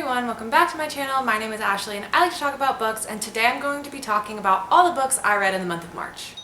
everyone, welcome back to my channel. My name is Ashley and I like to talk about books, and today I'm going to be talking about all the books I read in the month of March.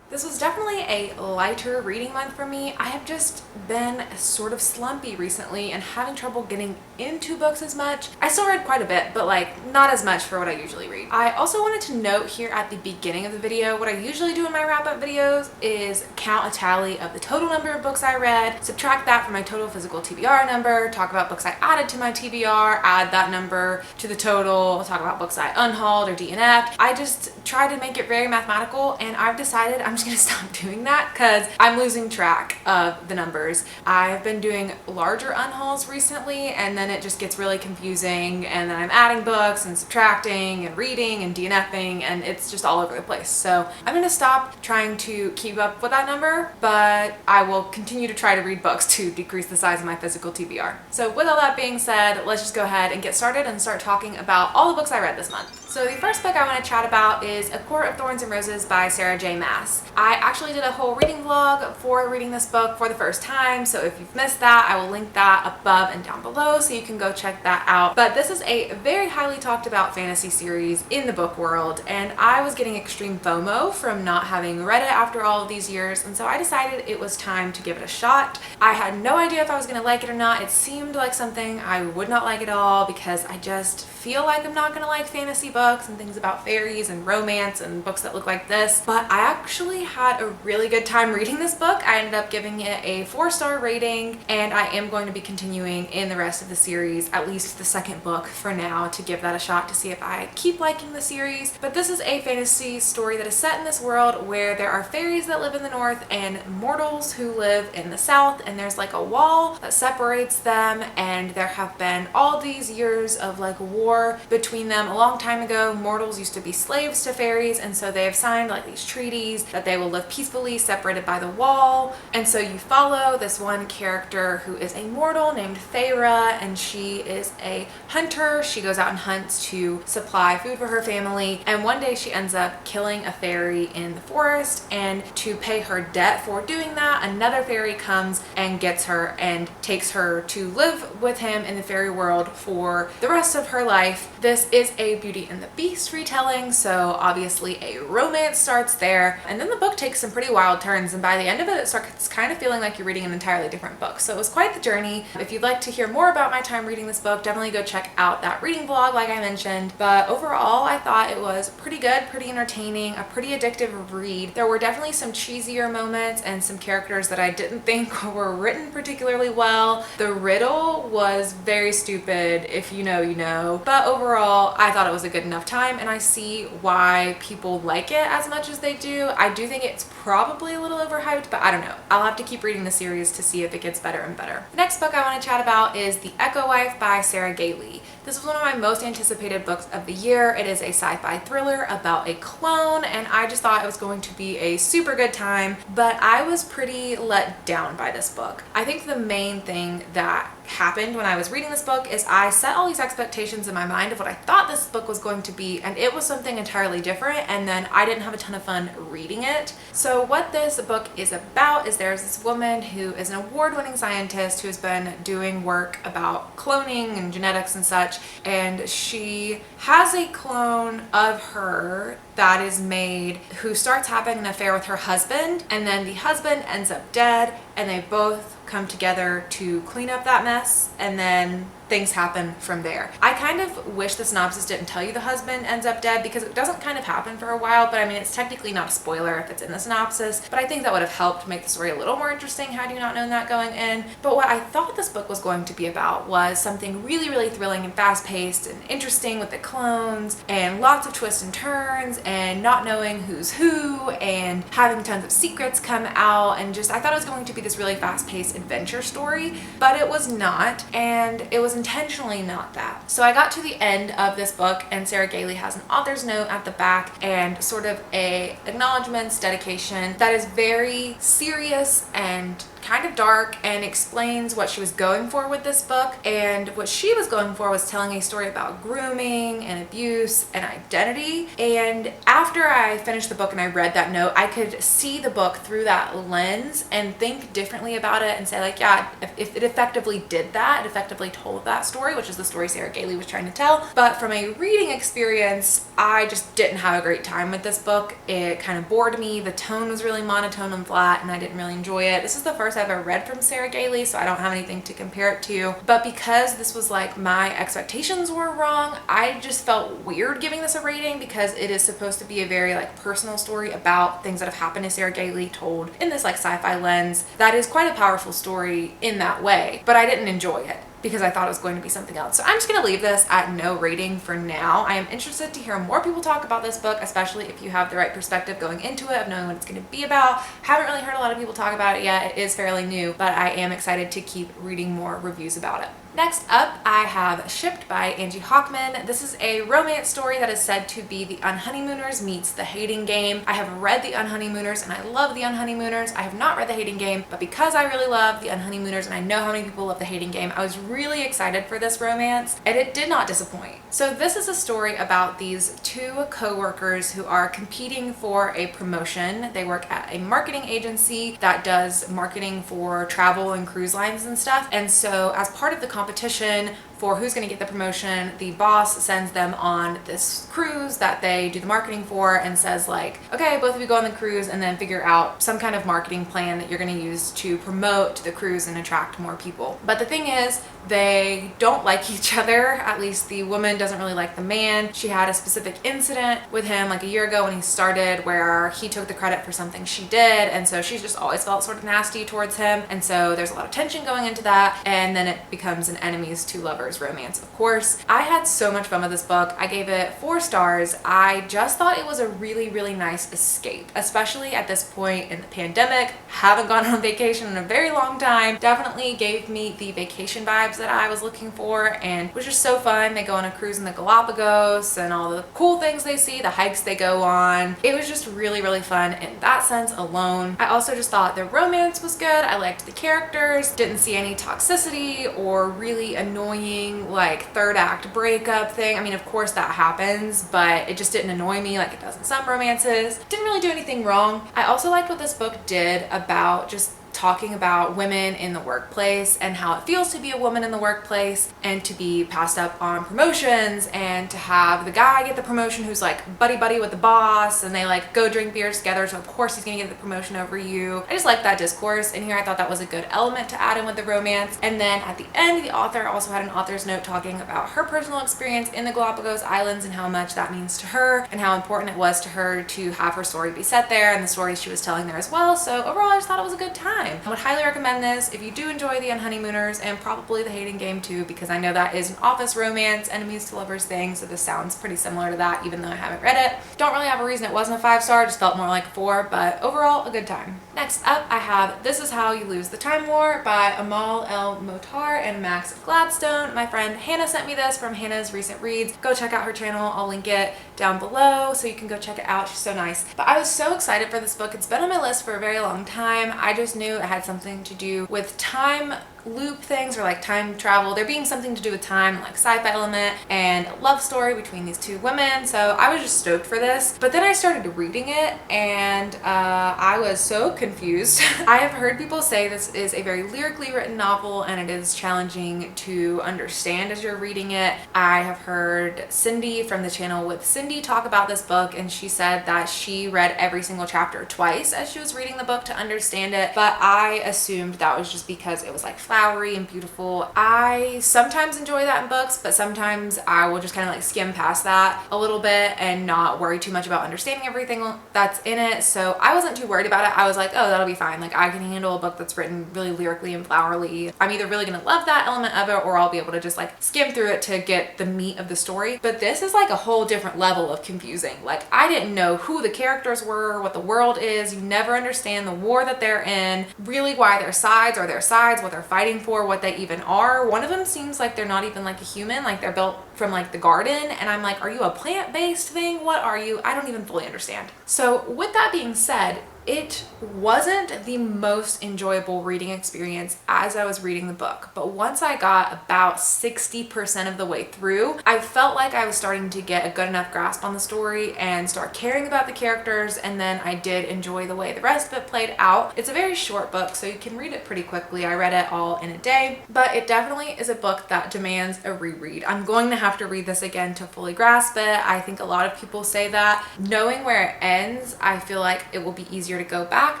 This was definitely a lighter reading month for me. I have just been sort of slumpy recently and having trouble getting into books as much. I still read quite a bit, but not as much for what I usually read. I also wanted to note here at the beginning of the video, what I usually do in my wrap-up videos is count a tally of the total number of books I read, subtract that from my total physical TBR number, talk about books I added to my TBR, add that number to the total, talk about books I unhauled or DNF'd. I just try to make it very mathematical, and I've decided I'm just gonna stop doing that because I'm losing track of the numbers. I've been doing larger unhauls recently, and then it just gets really confusing, and then I'm adding books and subtracting and reading and DNFing, and it's just all over the place. So I'm gonna stop trying to keep up with that number, but I will continue to try to read books to decrease the size of my physical TBR. So with all that being said, let's just go ahead and get started and start talking about all the books I read this month. So the first book I want to chat about is A Court of Thorns and Roses by Sarah J. Maas. I actually did a whole reading vlog for reading this book for the first time, so if you've missed that, I will link that above and down below so you can go check that out. But this is a very highly talked about fantasy series in the book world, and I was getting extreme FOMO from not having read it after all of these years, and so I decided it was time to give it a shot. I had no idea if I was going to like it or not. It seemed like something I would not like at all because I just feel like I'm not going to like fantasy books and things about fairies and romance and books that look like this, but I actually had a really good time reading this book. I ended up giving it a 4-star rating, and I am going to be continuing in the rest of the series, at least the second book for now, to give that a shot to see if I keep liking the series. But this is a fantasy story that is set in this world where there are fairies that live in the north and mortals who live in the south, and there's like a wall that separates them, and there have been all these years of war between them. A long time ago, mortals used to be slaves to fairies, and so they have signed these treaties that they will live peacefully separated by the wall. And so you follow this one character who is a mortal named Klara, and she is a hunter. She goes out and hunts to supply food for her family, and one day she ends up killing a fairy in the forest, and to pay her debt for doing that, another fairy comes and gets her and takes her to live with him in the fairy world for the rest of her life. This is a Beauty and the Beast retelling, so obviously a romance starts there, and then the book takes some pretty wild turns, and by the end of it, it starts kind of feeling like you're reading an entirely different book. So it was quite the journey. If you'd like to hear more about my time reading this book, definitely go check out that reading vlog like I mentioned. But overall, I thought it was pretty good, pretty entertaining, a pretty addictive read. There were definitely some cheesier moments and some characters that I didn't think were written particularly well. The riddle was very stupid. If you know, you know. But overall, I thought it was a good enough time, and I see why people like it as much as they do. I do think it's probably a little overhyped, but I don't know. I'll have to keep reading the series to see if it gets better and better. The next book I want to chat about is The Echo Wife by Sarah Gailey. This was one of my most anticipated books of the year. It is a sci-fi thriller about a clone, and I just thought it was going to be a super good time, but I was pretty let down by this book. I think the main thing that happened when I was reading this book is I set all these expectations in my mind of what I thought this book was going to be, and it was something entirely different, and then I didn't have a ton of fun reading it. So what this book is about is there's this woman who is an award-winning scientist who has been doing work about cloning and genetics and such, and she has a clone of her that is made who starts having an affair with her husband, and then the husband ends up dead, and they both come together to clean up that mess, and then things happen from there. I kind of wish the synopsis didn't tell you the husband ends up dead, because it doesn't kind of happen for a while, but I mean, it's technically not a spoiler if it's in the synopsis, but I think that would have helped make the story a little more interesting had you not known that going in. But what I thought this book was going to be about was something really, really thrilling and fast-paced and interesting with the clones and lots of twists and turns and not knowing who's who and having tons of secrets come out, and just I thought it was going to be this really fast-paced adventure story, but it was not, and it was intentionally not that. So I got to the end of this book, and Sarah Gailey has an author's note at the back and sort of a acknowledgements, dedication that is very serious and kind of dark and explains what she was going for with this book. And what she was going for was telling a story about grooming and abuse and identity. And after I finished the book and I read that note, I could see the book through that lens and think differently about it and say like, yeah, if it effectively did that, it effectively told that story, which is the story Sarah Gailey was trying to tell. But from a reading experience, I just didn't have a great time with this book. It kind of bored me. The tone was really monotone and flat, and I didn't really enjoy it. This is the first I've ever read from Sarah Gailey, so I don't have anything to compare it to. But because this was like my expectations were wrong, I just felt weird giving this a rating because it is supposed to be a very like personal story about things that have happened to Sarah Gailey told in this like sci-fi lens. That is quite a powerful story in that way, but I didn't enjoy it because I thought it was going to be something else. So I'm just gonna leave this at no rating for now. I am interested to hear more people talk about this book, especially if you have the right perspective going into it of knowing what it's gonna be about. Haven't really heard a lot of people talk about it yet. It is fairly new, but I am excited to keep reading more reviews about it. Next up, I have Shipped by Angie Hockman. This is a romance story that is said to be The Unhoneymooners meets The Hating Game. I have read The Unhoneymooners and I love The Unhoneymooners. I have not read The Hating Game, but because I really love The Unhoneymooners and I know how many people love The Hating Game, I was really excited for this romance and it did not disappoint. So this is a story about these two co-workers who are competing for a promotion. They work at a marketing agency that does marketing for travel and cruise lines and stuff. And so as part of the competition for who's going to get the promotion, the boss sends them on this cruise that they do the marketing for and says like, okay, both of you go on the cruise and then figure out some kind of marketing plan that you're going to use to promote the cruise and attract more people. But the thing is, they don't like each other. At least the woman doesn't really like the man. She had a specific incident with him like a year ago when he started where he took the credit for something she did, and so she's just always felt sort of nasty towards him, and so there's a lot of tension going into that, and then it becomes an enemies to lovers romance, of course. I had so much fun with this book. I gave it 4 stars. I just thought it was a really, really nice escape, especially at this point in the pandemic. Haven't gone on vacation in a very long time. Definitely gave me the vacation vibes that I was looking for, and it was just so fun. They go on a cruise in the Galapagos and all the cool things they see, the hikes they go on. It was just really, really fun in that sense alone. I also just thought the romance was good. I liked the characters, didn't see any toxicity or really annoying like third act breakup thing. I mean, of course that happens, but it just didn't annoy me like it does in some romances. Didn't really do anything wrong. I also liked what this book did about just talking about women in the workplace and how it feels to be a woman in the workplace and to be passed up on promotions and to have the guy get the promotion who's like buddy with the boss and they like go drink beers together, so of course he's gonna get the promotion over you. I just like that discourse in here. I thought that was a good element to add in with the romance. And then at the end, the author also had an author's note talking about her personal experience in the Galapagos Islands and how much that means to her and how important it was to her to have her story be set there and the stories she was telling there as well. So overall, I just thought it was a good time. I would highly recommend this if you do enjoy The Unhoneymooners and probably The Hating Game too, because I know that is an office romance, enemies to lovers thing, so this sounds pretty similar to that even though I haven't read it. Don't really have a reason it wasn't a 5-star, just felt more like 4, but overall a good time. Next up, I have This Is How You Lose the Time War by Amal El Motar and Max Gladstone. My friend Hannah sent me this from Hannah's Recent Reads. Go check out her channel. I'll link it down below so you can go check it out. She's so nice. But I was so excited for this book. It's been on my list for a very long time. I just knew it had something to do with time loop things or like time travel, there being something to do with time, like sci-fi element and a love story between these two women. So I was just stoked for this, but then I started reading it and I was so confused. I have heard people say this is a very lyrically written novel and it is challenging to understand as you're reading it. I have heard Cindy from the channel with Cindy talk about this book, and she said that she read every single chapter twice as she was reading the book to understand it, but I assumed that was just because it was like flowery and beautiful. I sometimes enjoy that in books, but sometimes I will just kind of like skim past that a little bit and not worry too much about understanding everything that's in it. So I wasn't too worried about it. I was like, oh, that'll be fine. Like I can handle a book that's written really lyrically and flowery. I'm either really gonna love that element of it or I'll be able to just like skim through it to get the meat of the story. But this is like a whole different level of confusing. Like I didn't know who the characters were, what the world is. You never understand the war that they're in, really why their sides are their sides, what they're fighting for, what they even are. One of them seems like they're not even like a human, like they're built from like the garden, and I'm like, are you a plant-based thing? What are you? I don't even fully understand. So with that being said, It wasn't the most enjoyable reading experience as I was reading the book, but once I got about 60% of the way through, I felt like I was starting to get a good enough grasp on the story and start caring about the characters, and then I did enjoy the way the rest of it played out. It's a very short book, so you can read it pretty quickly. I read it all in a day, but it definitely is a book that demands a reread. I'm going to have to read this again to fully grasp it. I think a lot of people say that. Knowing where it ends, I feel like it will be easier to go back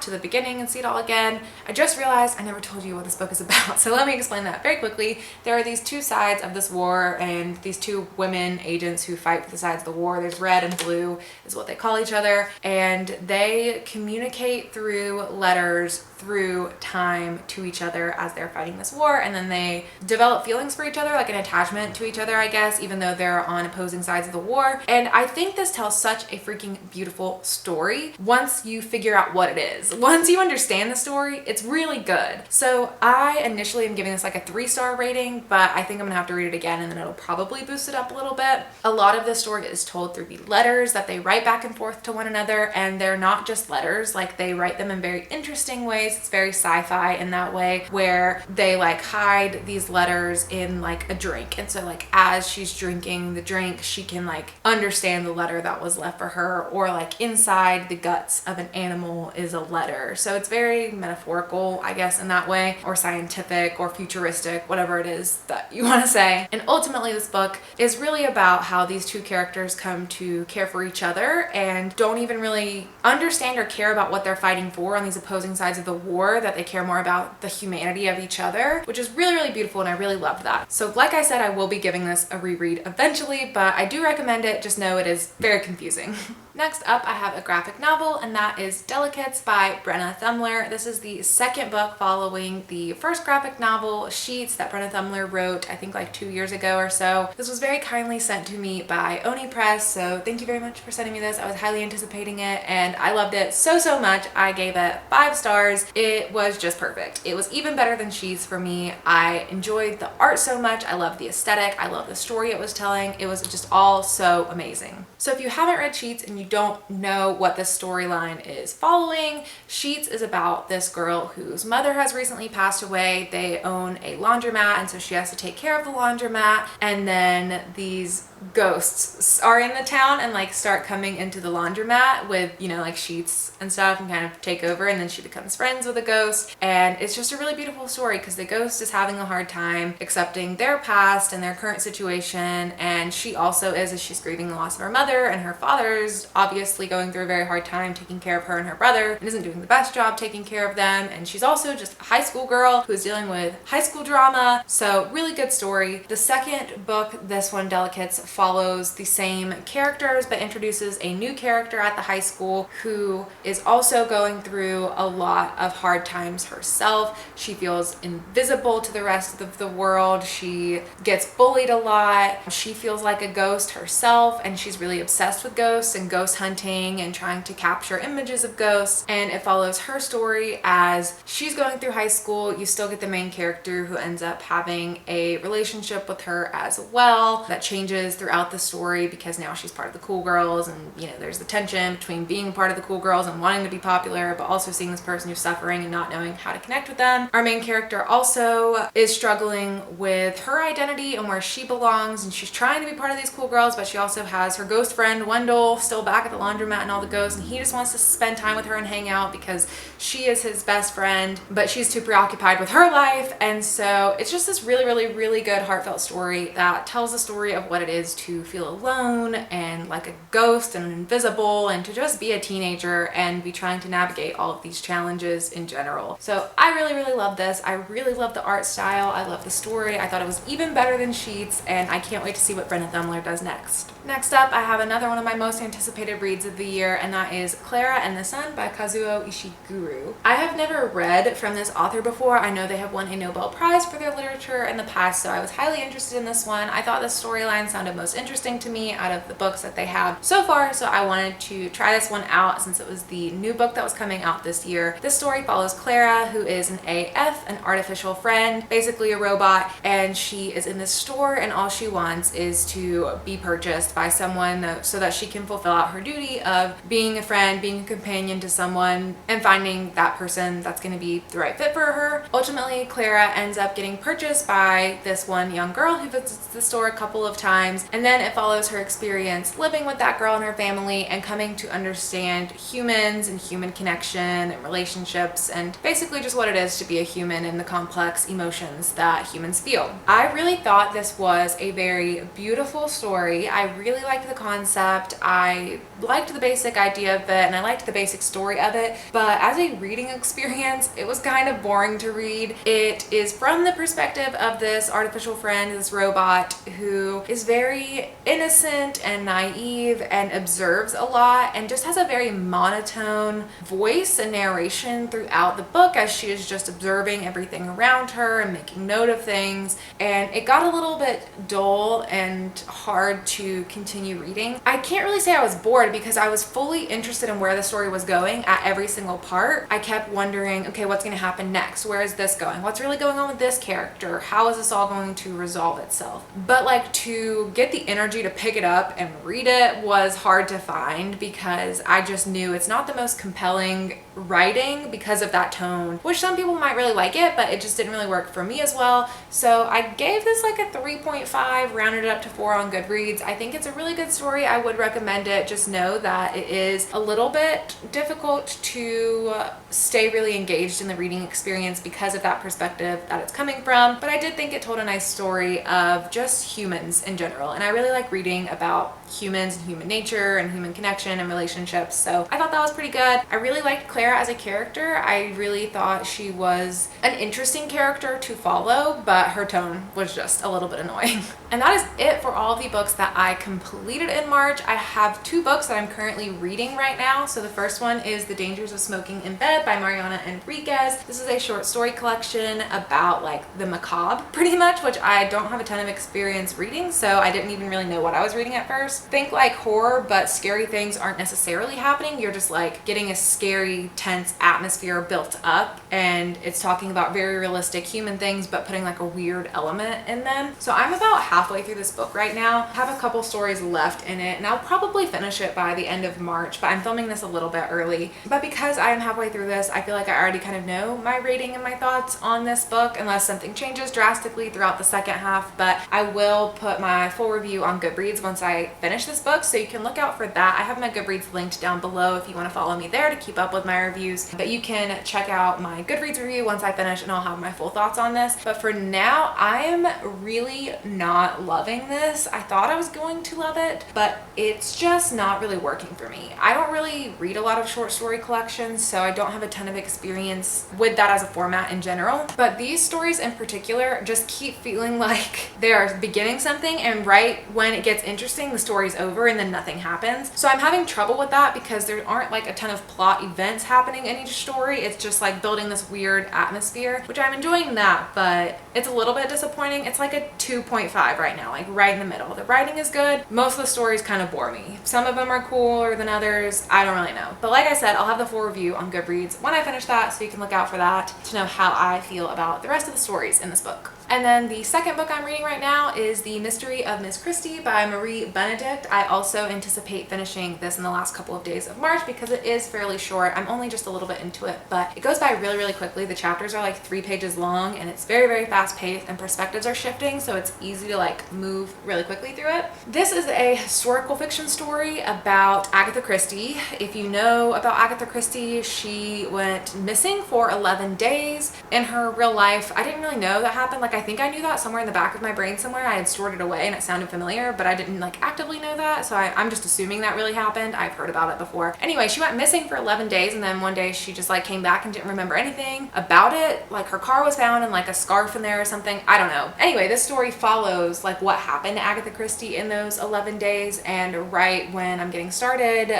to the beginning and see it all again. I just realized I never told you what this book is about, so let me explain that very quickly. There are these two sides of this war, and these two women agents who fight for the sides of the war. There's red and blue is what they call each other, and they communicate through letters through time to each other as they're fighting this war, and then they develop feelings for each other, like an attachment to each other, I guess, even though they're on opposing sides of the war. And I think this tells such a freaking beautiful story once you figure out what it is. Once you understand the story, it's really good. So I initially am giving this like a 3-star rating, but I think I'm gonna have to read it again and then it'll probably boost it up a little bit. A lot of this story is told through the letters that they write back and forth to one another, and they're not just letters, like they write them in very interesting ways. It's very sci-fi in that way, where they like hide these letters in like a drink, and so like as she's drinking the drink, she can like understand the letter that was left for her, or like inside the guts of an animal is a letter. So it's very metaphorical, I guess, in that way, or scientific or futuristic, whatever it is that you want to say. And ultimately this book is really about how these two characters come to care for each other and don't even really understand or care about what they're fighting for on these opposing sides of the war, that they care more about the humanity of each other, which is really, really beautiful, and I really loved that. So like I said, I will be giving this a reread eventually, but I do recommend it. Just know it is very confusing. Next up, I have a graphic novel, and that is Delicates by Brenna Thummler. This is the second book following the first graphic novel, Sheets, that Brenna Thummler wrote, I think like 2 years ago or so. This was very kindly sent to me by Oni Press, so thank you very much for sending me this. I was highly anticipating it, and I loved it so much. I gave it 5 stars. It was just perfect. It was even better than Sheets for me. I enjoyed the art so much. I loved the aesthetic. I loved the story it was telling. It was just all so amazing. So if you haven't read Sheets and you don't know what this storyline is following, Sheets is about this girl whose mother has recently passed away. They own a laundromat, and so she has to take care of the laundromat, and then these ghosts are in the town and like start coming into the laundromat with, you know, like sheets and stuff, and kind of take over, and then she becomes friends with a ghost. And it's just a really beautiful story because the ghost is having a hard time accepting their past and their current situation, and she also is, as she's grieving the loss of her mother, and her father's obviously going through a very hard time taking care of her and her brother and isn't doing the best job taking care of them. And she's also just a high school girl who's dealing with high school drama. So really good story. The second book, this one, Delicates, follows the same characters but introduces a new character at the high school who is also going through a lot of hard times herself. She feels invisible to the rest of the world. She gets bullied a lot. She feels like a ghost herself, and she's really obsessed with ghosts and ghost hunting and trying to capture images of ghosts. And it follows her story as she's going through high school. You still get the main character who ends up having a relationship with her as well that changes throughout the story because now she's part of the cool girls, and you know, there's the tension between being part of the cool girls and wanting to be popular, but also seeing this person who's suffering and not knowing how to connect with them. Our main character also is struggling with her identity and where she belongs, and she's trying to be part of these cool girls, but she also has her ghost friend Wendell still back at the laundromat and all the ghosts, and he just wants to spend time with her and hang out because she is his best friend, but she's too preoccupied with her life. And so it's just this really good heartfelt story that tells the story of what it is to feel alone and like a ghost and invisible, and to just be a teenager and be trying to navigate all of these challenges in general. So I really love this. I really love the art style. I love the story. I thought it was even better than Sheets, and I can't wait to see what Brenna Thummler does next. Next up, I have another one of my most anticipated reads of the year, and that is Klara and the Sun by Kazuo Ishiguro. I have never read from this author before. I know they have won a Nobel Prize for their literature in the past, so I was highly interested in this one. I thought the storyline sounded most interesting to me out of the books that they have so far, so I wanted to try this one out since it was the new book that was coming out this year. This story follows Klara, who is an AF, an artificial friend, basically a robot, and she is in this store, and all she wants is to be purchased by someone so that she can fulfill out about her duty of being a friend, being a companion to someone, and finding that person that's going to be the right fit for her. Ultimately, Klara ends up getting purchased by this one young girl who visits the store a couple of times, and then it follows her experience living with that girl and her family and coming to understand humans and human connection and relationships and basically just what it is to be a human and the complex emotions that humans feel. I really thought this was a very beautiful story. I really liked the concept. I liked the basic idea of it and I liked the basic story of it, but as a reading experience, it was kind of boring to read. It is from the perspective of this artificial friend, this robot, who is very innocent and naive and observes a lot and just has a very monotone voice and narration throughout the book as she is just observing everything around her and making note of things, and it got a little bit dull and hard to continue reading. I can't really say I was bored because I was fully interested in where the story was going at every single part. I kept wondering, okay, what's going to happen next? Where is this going? What's really going on with this character? How is this all going to resolve itself? But like to get the energy to pick it up and read it was hard to find because I just knew it's not the most compelling writing because of that tone, which some people might really like it, but it just didn't really work for me as well. So I gave this like a 3.5, rounded it up to 4 on Goodreads. I think it's a really good story. I would recommend it. Just know that it is a little bit difficult to stay really engaged in the reading experience because of that perspective that it's coming from, but I did think it told a nice story of just humans in general, and I really like reading about humans and human nature and human connection and relationships, so I thought that was pretty good. I really liked Klara as a character. I really thought she was an interesting character to follow, but her tone was just a little bit annoying. And that is it for all of the books that I completed in March. I have 2 books that I'm currently reading right now. So the first one is The Dangers of Smoking in Bed by Mariana and Enriquez. This is a short story collection about like the macabre pretty much, which I don't have a ton of experience reading, so I didn't even really know what I was reading at first. Think like horror, but scary things aren't necessarily happening. You're just like getting a scary, tense atmosphere built up, and it's talking about very realistic human things but putting like a weird element in them. So I'm about halfway through this book right now. I have a couple stories left in it and I'll probably finish it by the end of March, but I'm filming this a little bit early. But because I am halfway through this, I feel like I already kind of know my rating and my thoughts on this book unless something changes drastically throughout the second half. But I will put my full review on Goodreads once I finish this book, so you can look out for that. I have my Goodreads linked down below if you want to follow me there to keep up with my reviews, but you can check out my Goodreads review once I finish and I'll have my full thoughts on this. But for now, I am really not loving this. I thought I was going to love it, but it's just not really working for me. I don't really read a lot of short story collections, so I don't have a ton of experience with that as a format in general, but these stories in particular just keep feeling like they're beginning something and right when it gets interesting the story's over and then nothing happens. So I'm having trouble with that because there aren't like a ton of plot events happening in each story. It's just like building this weird atmosphere, which I'm enjoying that, but it's a little bit disappointing. It's like a 2.5 right now, like right in the middle. The writing is good. Most of the stories kind of bore me. Some of them are cooler than others. I don't really know. But like I said, I'll have the full review on Goodreads when I finish that, so you can look out for that to know how I feel about the rest of the stories in this book. And then the second book I'm reading right now is The Mystery of Miss Christie by Benedict. I also anticipate finishing this in the last couple of days of March because it is fairly short. I'm only just a little bit into it, but it goes by really, really quickly. The chapters are like 3 pages long and it's very, very fast paced and perspectives are shifting, so it's easy to like move really quickly through it. This is a historical fiction story about Agatha Christie. If you know about Agatha Christie, she went missing for 11 days in her real life. I didn't really know that happened. Like I think I knew that somewhere in the back of my brain somewhere. I had stored it away and it sounded familiar, but I didn't like actively know that, so I'm just assuming that really happened. I've heard about it before. Anyway, she went missing for 11 days and then one day she just like came back and didn't remember anything about it. Like her car was found and like a scarf in there or something. I don't know. Anyway, this story follows like what happened to Agatha Christie in those 11 days, and right when I'm getting started,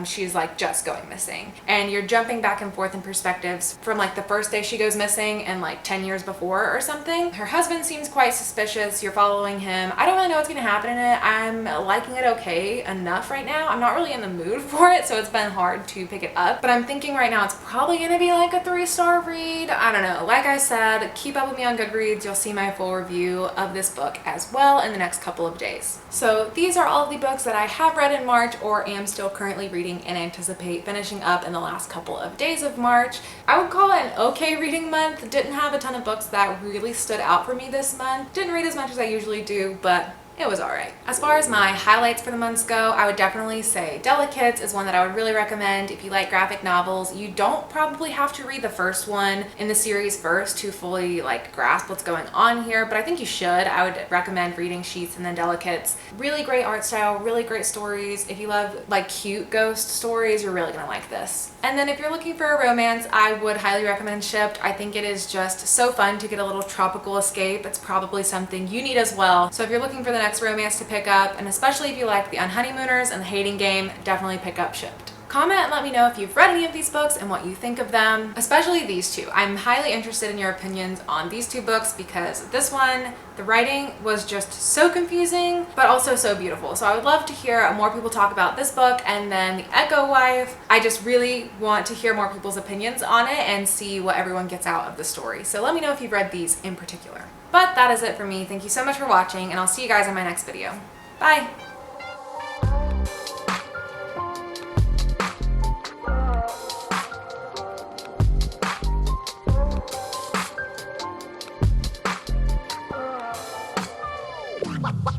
she's like just going missing, and you're jumping back and forth in perspectives from like the first day she goes missing and like 10 years before or something. Her husband seems quite suspicious. You're following him. I don't really know what's going to happen in it. I'm liking it okay enough right now. I'm not really in the mood for it, so it's been hard to pick it up, but I'm thinking right now it's probably going to be like a 3-star read. I don't know. Like I said, keep up with me on Goodreads Goodreads, you'll see my full review of this book as well in the next couple of days. So these are all of the books that I have read in March or am still currently reading and anticipate finishing up in the last couple of days of March. I would call it an okay reading month. Didn't have a ton of books that really stood out for me this month. Didn't read as much as I usually do, but it was alright. As far as my highlights for the months go, I would definitely say Delicates is one that I would really recommend if you like graphic novels. You don't probably have to read the first one in the series first to fully grasp what's going on here, but I think you should. I would recommend reading Sheets and then Delicates. Really great art style, really great stories. If you love cute ghost stories, you're really gonna like this. And then if you're looking for a romance, I would highly recommend Shipped. I think it is just so fun to get a little tropical escape. It's probably something you need as well. So if you're looking for the next romance to pick up, and especially if you like The Unhoneymooners and The Hating Game, definitely pick up Shipped. Comment and let me know if you've read any of these books and what you think of them, especially these two. I'm highly interested in your opinions on these two books because this one, the writing was just so confusing, but also so beautiful. So I would love to hear more people talk about this book, and then The Echo Wife. I just really want to hear more people's opinions on it and see what everyone gets out of the story. So let me know if you've read these in particular. But that is it for me. Thank you so much for watching, and I'll see you guys in my next video. Bye! What?